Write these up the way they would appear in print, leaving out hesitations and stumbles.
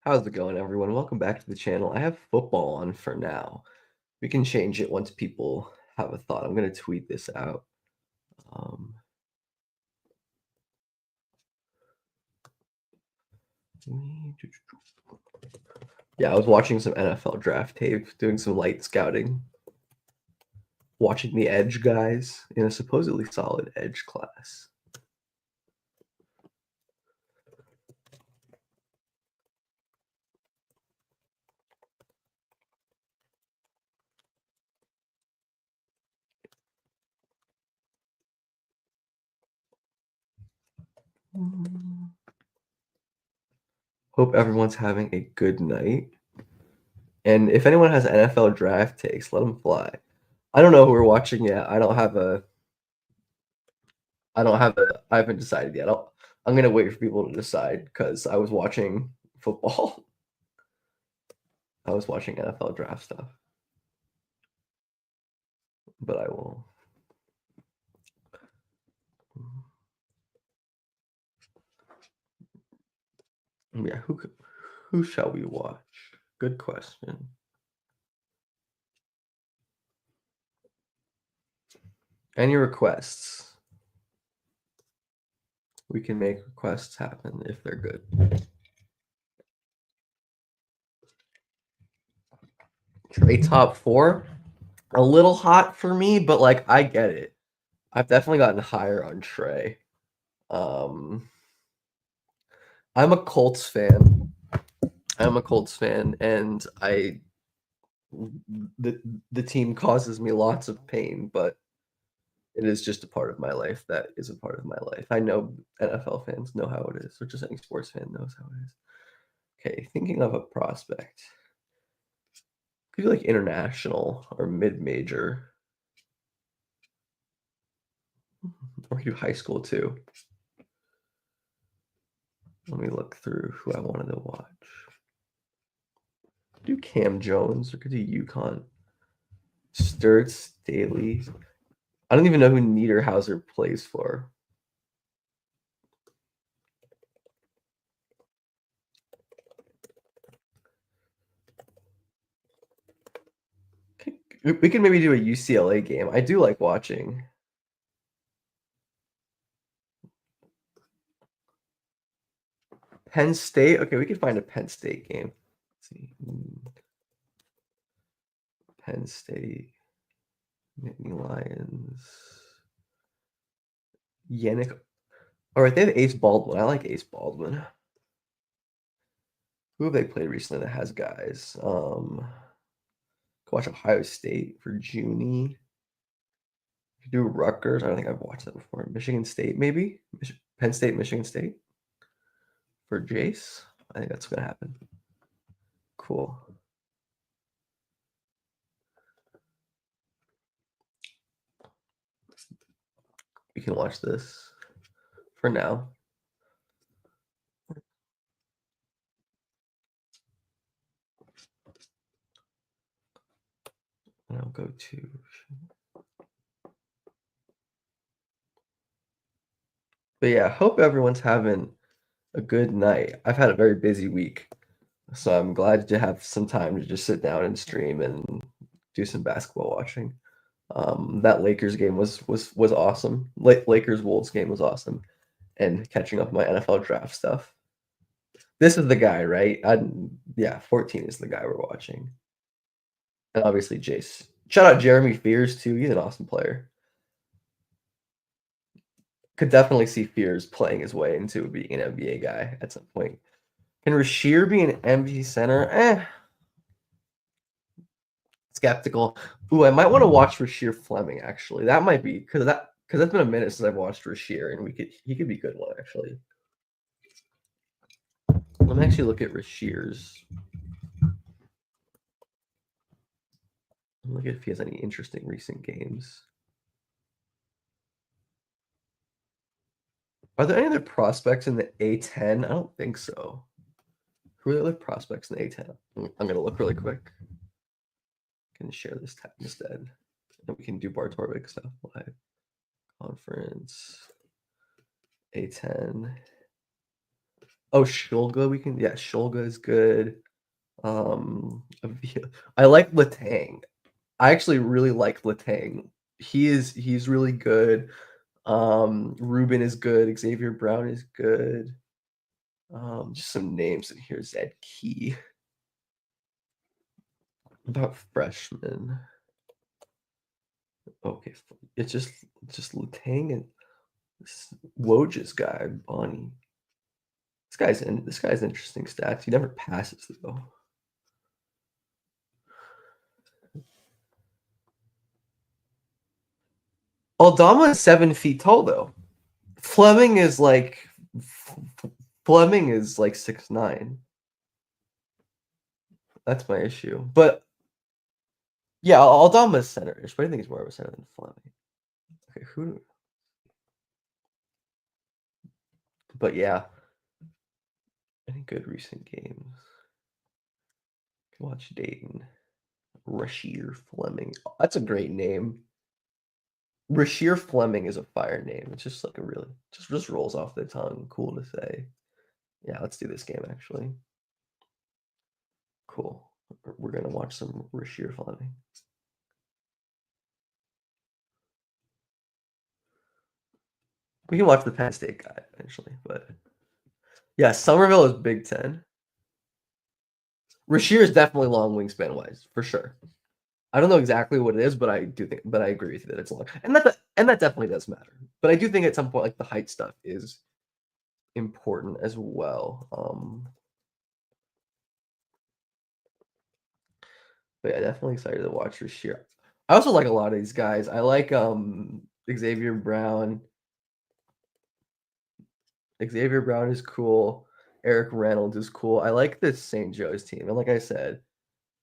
How's it going, everyone? Welcome back to the channel. I have football on for now. We can change it once people have a thought. I'm going to tweet this out. Um, yeah, I was watching some NFL draft tape, doing some light scouting, watching the edge guys in a supposedly solid edge class. Hope everyone's having a good night. And if anyone has NFL draft takes, let them fly. I don't know who we're watching yet. I haven't decided yet. I'm gonna wait for people to decide because I was watching football. I was watching NFL draft stuff, but I will. Yeah, who shall we watch? Good question. Any requests? We can make requests happen if they're good. Trey top 4, a little hot for me, but like I get it. I've definitely gotten higher on Trey. Um, I'm a Colts fan. And the the team causes me lots of pain, but it is just a part of my life. That is a part of my life. I know NFL fans know how it is, or just any sports fan knows how it is. Okay, thinking of a prospect. Could be like international or mid-major, or do high school too. Let me look through who I wanted to watch. Do Cam Jones, or could do UConn. Sturts, Daly. I don't even know who Niederhauser plays for. We can maybe do a UCLA game. I do like watching. Penn State. Okay, we can find a Penn State game. Let's see. Penn State. Nittany Lions. Yannick. All right, they have Ace Baldwin. I like Ace Baldwin. Who have they played recently that has guys? Watch Ohio State for Junie. Do Rutgers. I don't think I've watched that before. Michigan State, maybe? Penn State, Michigan State for Jace. I think that's going to happen. Cool. We can watch this for now. And I'll go to. But yeah, hope everyone's having a good night. I've had a very busy week, so I'm glad to have some time to just sit down and stream and do some basketball watching. That Lakers game was awesome. Lakers Wolves game was awesome, and catching up my NFL draft stuff. This is the guy, right? Yeah, 14 is the guy we're watching, and obviously Jace. Shout out Jeremy Fears too. He's an awesome player. Could definitely see Fears playing his way into being an NBA guy at some point. Can Rasheer be an MVP center? Skeptical. Ooh, I might want to watch Rasheer Fleming actually. That might be because that's been a minute since I've watched Rasheer, and he could be a good one actually. Let me actually look at Rasheer's. Look if he has any interesting recent games. Are there any other prospects in the A10? I don't think so. Who are the other prospects in the A10? I'm gonna look really quick. Can share this tab instead. And we can do Bartorvik stuff live. Conference A10. Oh, Shulga we can, yeah, Shulga is good. I like Letang. I actually really like Letang. He's really good. Ruben is good. Xavier Brown is good. Just some names in here. Zed Key. About freshmen. Okay, it's just Letang and this Woj's guy, Bonnie. This guy's interesting stats. He never passes though. Aldama is 7 feet tall though. Fleming is like Fleming is like 6'9". That's my issue. But yeah, Aldama is center-ish, but I think he's more of a center than Fleming. Okay, who? But yeah, any good recent games? Watch Dayton. Rasheer Fleming. Oh, that's a great name. Rasheer Fleming is a fire name. It's just like a really just rolls off the tongue. Cool to say. Yeah, let's do this game actually. Cool. We're gonna watch some Rasheer Fleming. We can watch the Penn State guy eventually, but yeah, Somerville is Big Ten. Rasheer is definitely long wingspan wise, for sure. I don't know exactly what it is, but I do think, but I agree with you that it's long, and that definitely does matter. But I do think at some point, like the height stuff is important as well. But yeah, definitely excited to watch Rasheer. I also like a lot of these guys. I like Xavier Brown. Xavier Brown is cool. Eric Reynolds is cool. I like this St. Joe's team, and like I said,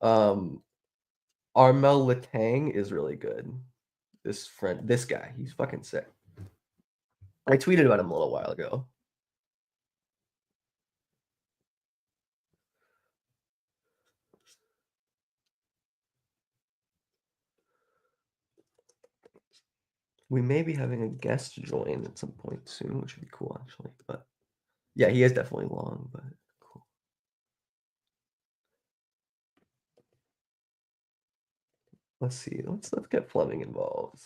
um, Armel Letang is really good. This guy, he's fucking sick. I tweeted about him a little while ago. We may be having a guest join at some point soon, which would be cool actually. But yeah, he is definitely long, but cool. Let's see. Let's get Fleming involved.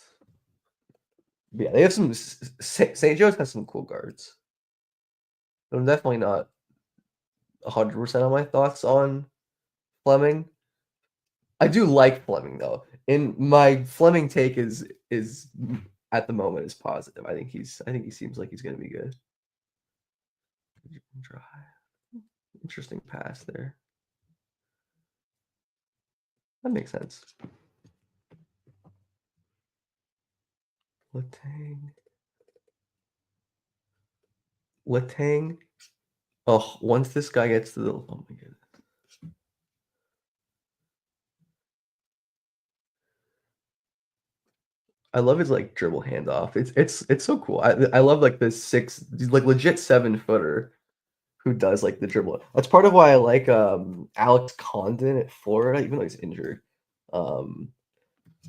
But yeah, they have some. St. Joe's has some cool guards. But I'm definitely not 100% on my thoughts on Fleming. I do like Fleming though. And my Fleming take is at the moment is positive. I think he seems like he's gonna be good. Dry. Interesting pass there. That makes sense. Letang. Letang. Oh, once this guy gets to the, oh my goodness. I love his like dribble handoff. It's so cool. I love like this he's like legit 7 footer who does like the dribble. That's part of why I like Alex Condon at Florida, even though he's injured. Um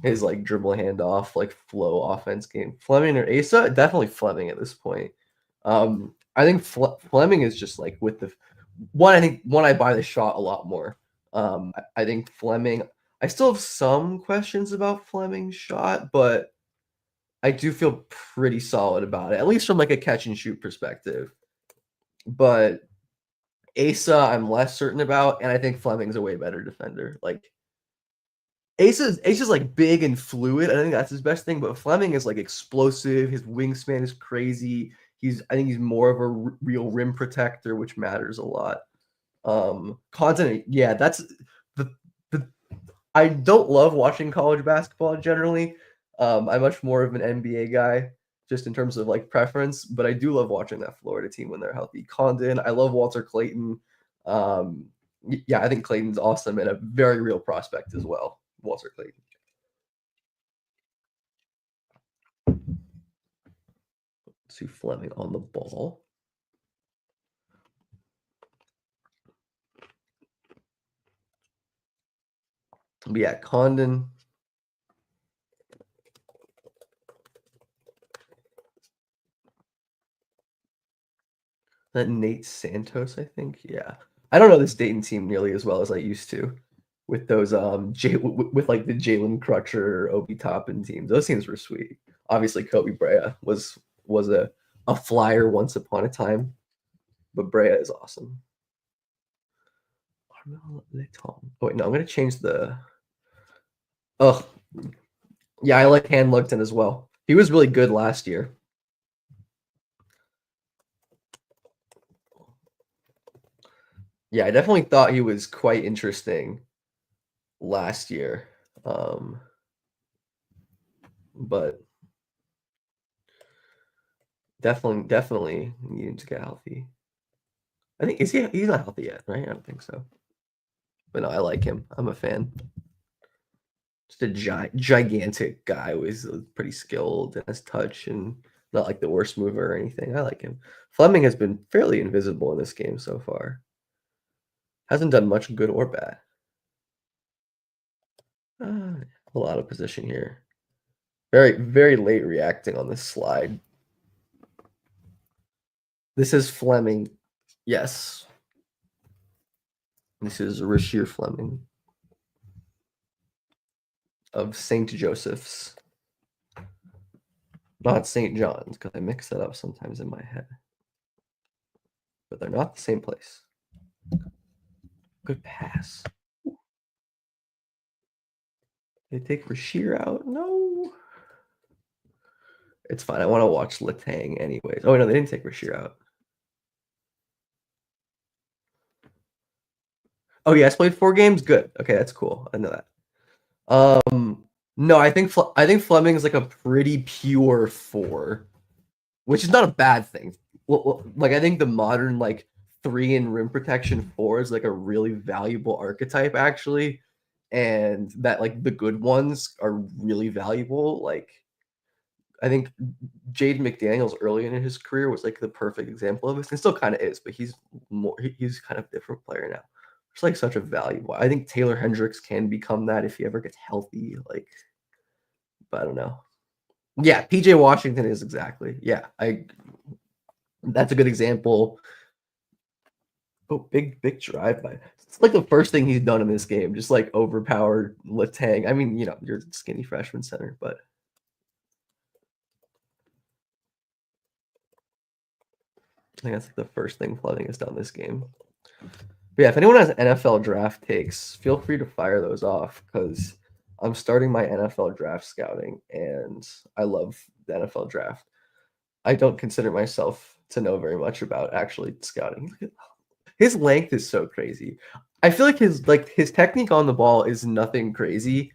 his like dribble handoff, like flow offense game. Fleming or Asa? Definitely Fleming at this point. I think Fleming is just like with the one. I think one I buy the shot a lot more. I think Fleming. I still have some questions about Fleming's shot, but I do feel pretty solid about it, at least from like a catch and shoot perspective. But Asa, I'm less certain about, and I think Fleming's a way better defender. Like Ace is like big and fluid. I think that's his best thing. But Fleming is like explosive. His wingspan is crazy. I think he's more of a real rim protector, which matters a lot. Continent, yeah, that's the the. I don't love watching college basketball generally. I'm much more of an NBA guy, just in terms of like preference. But I do love watching that Florida team when they're healthy. Condon, I love Walter Clayton. Um, yeah, I think Clayton's awesome and a very real prospect as well. Walter Clayton. To Fleming on the ball. But yeah, Condon. Nate Santos, I think. Yeah, I don't know this Dayton team nearly as well as I used to, with those with like the Jalen Crutcher, Obi Toppin teams. Those teams were sweet. Obviously, Kobe Brea was a flyer once upon a time, but Brea is awesome. Carmel Leton. Oh wait, no, I'm gonna change the. Oh, yeah, I like Han Lugton as well. He was really good last year. Yeah, I definitely thought he was quite interesting last year. Um, but definitely needing to get healthy. I think he's not healthy yet, right? I don't think so. But no, I like him. I'm a fan. Just a gigantic guy who is pretty skilled and has touch and not like the worst mover or anything. I like him. Fleming has been fairly invisible in this game so far. Hasn't done much good or bad. A lot of position here. Very late reacting on this slide. This is Fleming. Yes. This is Rasheer Fleming of St. Joseph's. Not St. John's, because I mix that up sometimes in my head. But they're not the same place. Good pass. They take Rasheer out? No. It's fine. I want to watch Letang anyways. Oh, no, they didn't take Rasheer out. Oh, yes, played 4 games? Good. Okay, that's cool. I know that. No, I think Fleming's like a pretty pure 4, which is not a bad thing. Like I think the modern like 3 in rim protection 4 is like a really valuable archetype actually, and that like the good ones are really valuable. Like I think Jade McDaniels early in his career was like the perfect example of this, and still kind of is, but he's kind of different player now. It's like such a valuable. I think Taylor Hendricks can become that if he ever gets healthy. Like, but I don't know. Yeah, PJ Washington is exactly. Yeah, I. That's a good example. Oh, big drive by. It's like the first thing he's done in this game, just like overpowered Letang. I mean, you're a skinny freshman center, but I think that's like the first thing Fleming has done this game. But yeah, if anyone has NFL draft takes, feel free to fire those off because I'm starting my NFL draft scouting and I love the NFL draft. I don't consider myself to know very much about actually scouting. His length is so crazy. I feel like his technique on the ball is nothing crazy,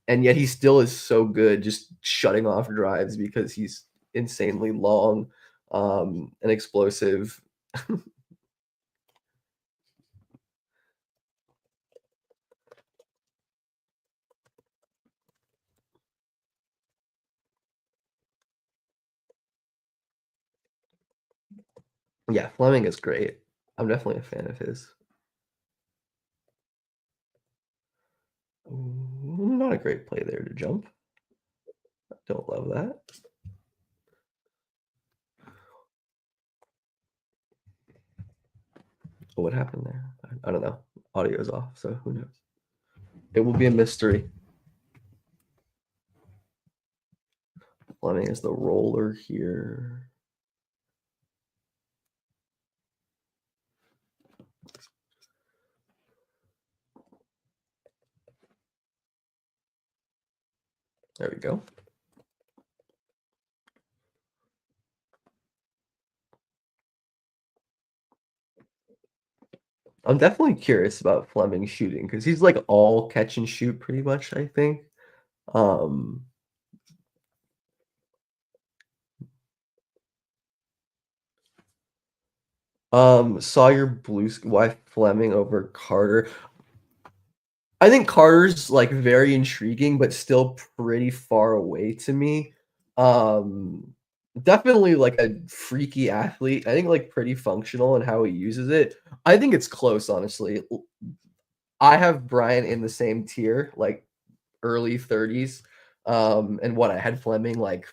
and yet he still is so good just shutting off drives because he's insanely long and explosive. Yeah, Fleming is great. I'm definitely a fan of his. Not a great play there to jump. I don't love that. But what happened there? I don't know. Audio is off, so who knows? It will be a mystery. Fleming is the roller here. There we go. I'm definitely curious about Fleming shooting because he's like all catch and shoot pretty much, I think. Um, Sawyer Blue why Fleming over Carter. I think Carter's like very intriguing, but still pretty far away to me. Um, Definitely like a freaky athlete. I think like pretty functional in how he uses it. I think it's close, honestly. I have Brian in the same tier, like early 30s. And what I had Fleming like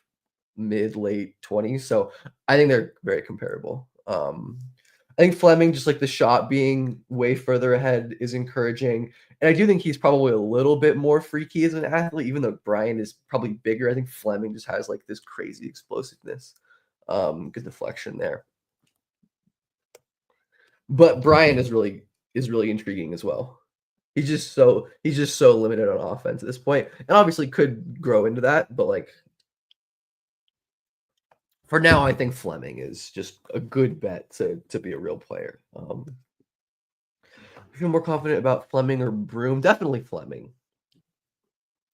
mid late 20s. So I think they're very comparable. I think Fleming, just like the shot being way further ahead is encouraging. And I do think he's probably a little bit more freaky as an athlete, even though Brian is probably bigger. I think Fleming just has like this crazy explosiveness, good deflection there. But Brian is really intriguing as well. He's just so limited on offense at this point, and obviously could grow into that. But like for now, I think Fleming is just a good bet to be a real player. I feel more confident about Fleming or Broom. Definitely Fleming.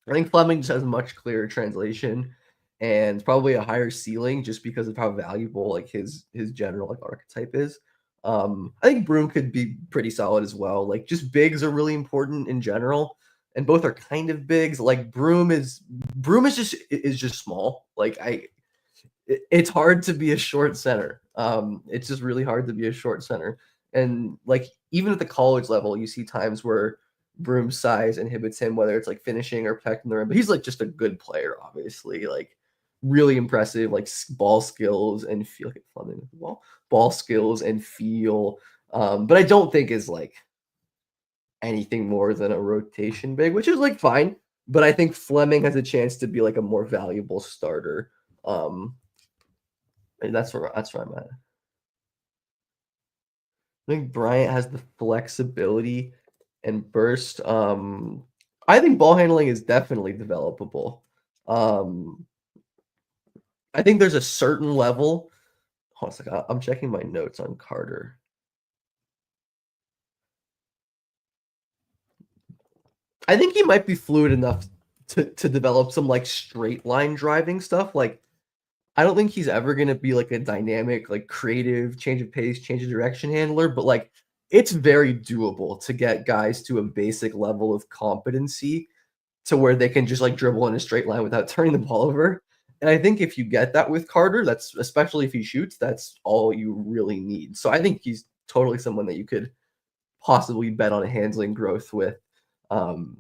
I think Fleming just has a much clearer translation and probably a higher ceiling just because of how valuable like his general like archetype is. I think Broom could be pretty solid as well. Like just bigs are really important in general, and both are kind of bigs. Like Broom is just small. Like it's hard to be a short center. It's just really hard to be a short center. And like even at the college level, you see times where Broom's size inhibits him, whether it's like finishing or protecting the rim. But he's like just a good player, obviously. Like really impressive, like ball skills and feel like Fleming with the ball skills and feel. But I don't think is like anything more than a rotation big, which is like fine. But I think Fleming has a chance to be like a more valuable starter. Um, and that's where I'm at. I think Bryant has the flexibility and burst. I think ball handling is definitely developable. Um, I think there's a certain level. Hold on a second. I'm checking my notes on Carter. I think he might be fluid enough to develop some like straight line driving stuff. Like I don't think he's ever gonna be like a dynamic, like creative, change of pace, change of direction handler, but like it's very doable to get guys to a basic level of competency to where they can just like dribble in a straight line without turning the ball over. And I think if you get that with Carter, that's especially if he shoots, that's all you really need. So I think he's totally someone that you could possibly bet on handling growth with. Um,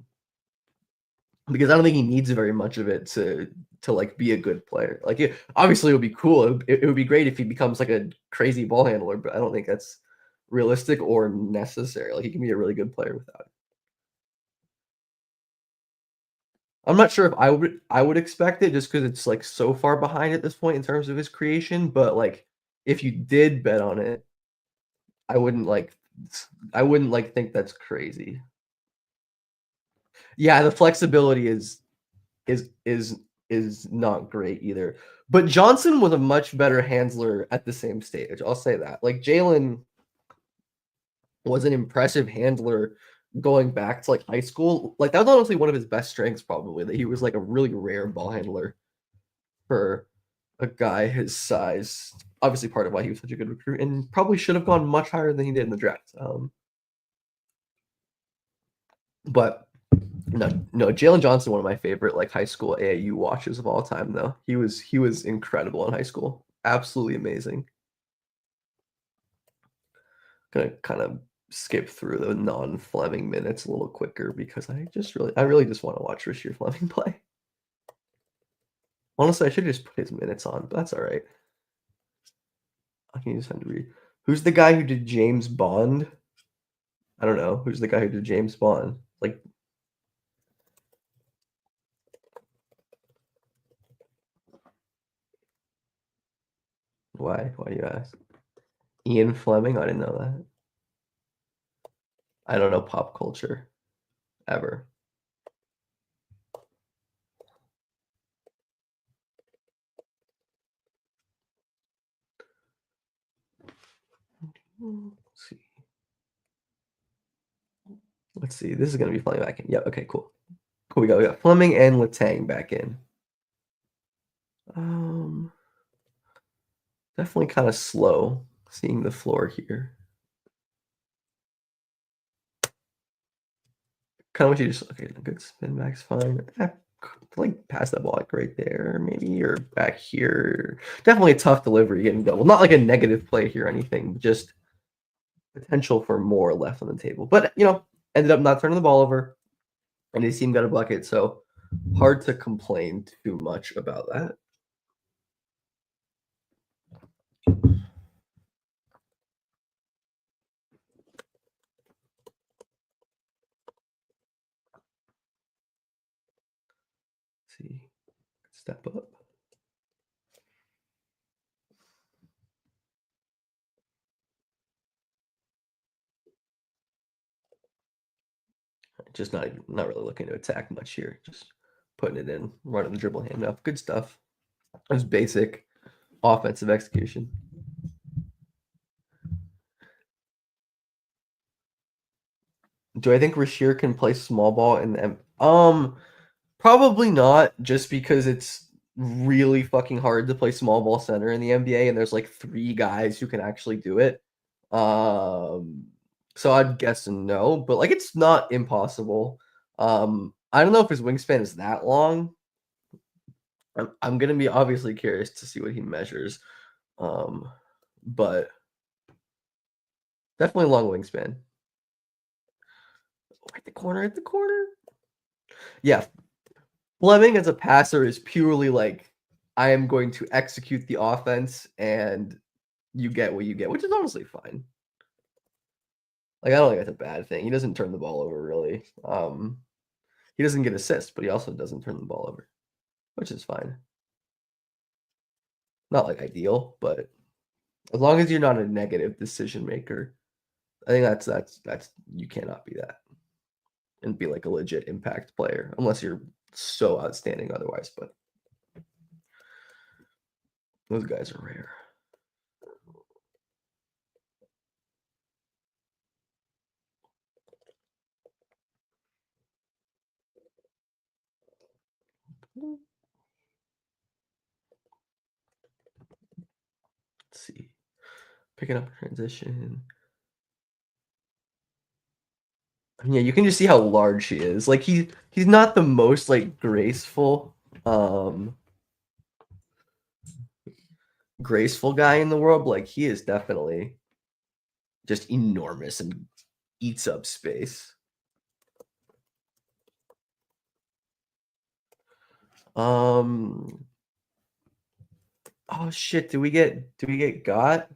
because I don't think he needs very much of it to like be a good player. Like obviously it would be cool. It would be great if he becomes like a crazy ball handler, but I don't think that's realistic or necessary. Like he can be a really good player without it. I'm not sure if I would expect it just because it's like so far behind at this point in terms of his creation. But like if you did bet on it, I wouldn't like I wouldn't like think that's crazy. Yeah, the flexibility is is is not great either. But Johnson was a much better handler at the same stage. I'll say that. Like Jalen was an impressive handler going back to like high school. Like that was honestly one of his best strengths, probably that he was like a really rare ball handler for a guy his size. Obviously, part of why he was such a good recruit, and probably should have gone much higher than he did in the draft. But no, no, Jalen Johnson, one of my favorite like high school AAU watches of all time. Though he was incredible in high school, absolutely amazing. Gonna kind of skip through the non-Fleming minutes a little quicker because I really just want to watch Rasheer Fleming play. Honestly, I should just put his minutes on, but that's all right. I can just have to read. Who's the guy who did James Bond? I don't know. Who's the guy who did James Bond? Like, why? Why do you ask? Ian Fleming? I didn't know that. I don't know pop culture ever. Let's see. Let's see. This is gonna be Fleming back in. Yeah. Okay. Cool. Cool. We got Fleming and Letang back in. Um, definitely kind of slow seeing the floor here. Kind of what you just okay. Good spin back's fine. Like pass that ball like right there, maybe or back here. Definitely a tough delivery getting double. Not like a negative play here or anything, just potential for more left on the table. But ended up not turning the ball over, and his team got a bucket. So hard to complain too much about that. See, step up. Just not really looking to attack much here. Just putting it in, running the dribble hand up. Good stuff. It was basic offensive execution. Do I think Rasheer can play small ball in the probably not, just because it's really fucking hard to play small ball center in the NBA, and there's like 3 guys who can actually do it. Um, so I'd guess no, but like it's not impossible. I don't know if his wingspan is that long. I'm gonna be obviously curious to see what he measures. Um, but definitely long wingspan. At the corner, at the corner. Yeah, Fleming as a passer is purely like, I am going to execute the offense and you get what you get, which is honestly fine. Like, I don't think that's a bad thing. He doesn't turn the ball over really. He doesn't get assists, but he also doesn't turn the ball over, which is fine. Not like ideal, but as long as you're not a negative decision maker, I think that's you cannot be that and be like a legit impact player unless you're so outstanding otherwise. But those guys are rare. Let's see. Picking up transition. Yeah, you can just see how large she is. Like he's not the most like graceful guy in the world, but like he is definitely just enormous and eats up space. Um oh shit, do we get got?